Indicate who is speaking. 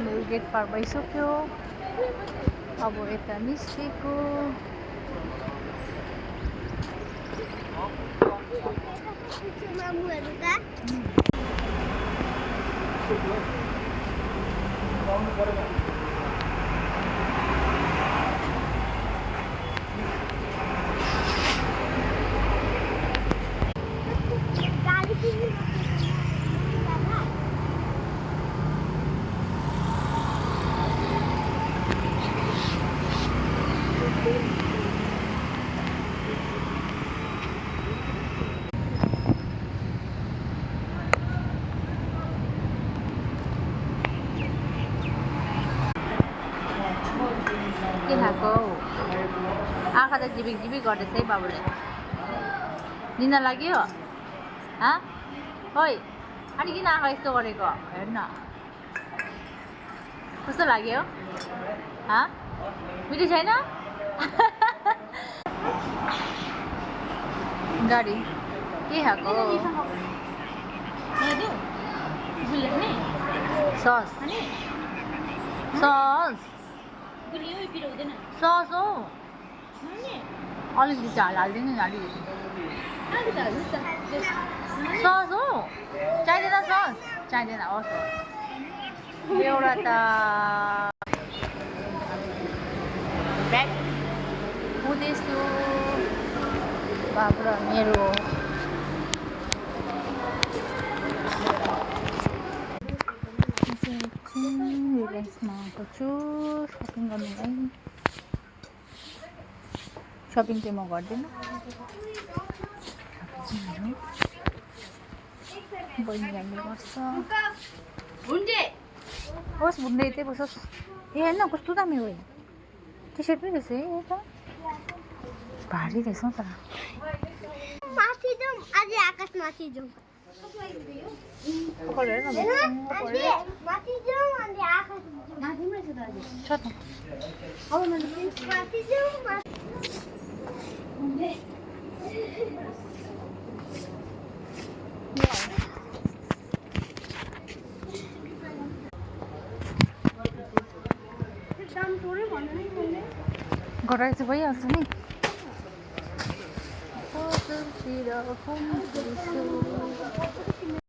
Speaker 1: हामीहरू गेट पार भइसक्यो। अब यता निस्केको के खाएको आँखा त झिबिक झिबिक गर्दैछ है बाबुले। निन्दा लाग्यो ओइ अनि किन आँखा यस्तो गरेको हेर्न कस्तो लाग्यो मिठो छैन गाडी के खाएको सस सस सस हो अलिकति झाल हालिदिनु नि अलिकति सस हो चाहिँदैन सस चाहिँदैन हस् एउटा त ब्याग हुँदैछु बाबु र मेरो रिलायन्समा आएको छु सपिङ गर्नुलाई। सपिङ चाहिँ म गर्दिनँ बहिनीले गर्छ होस् भुन्दै त्यही बसोस्। ए होइन कस्तो दामी हो टी सर्ट पनि रहेछ है त भारी रहेछ त
Speaker 2: माथि जाउँ आज आकाश माथि जाउँ माथि जाउँ अनि आकाश माथिमै छ त
Speaker 1: छ त
Speaker 2: अब माथि जाउँ
Speaker 1: गराएर चाहिँ भइहाल्छ नि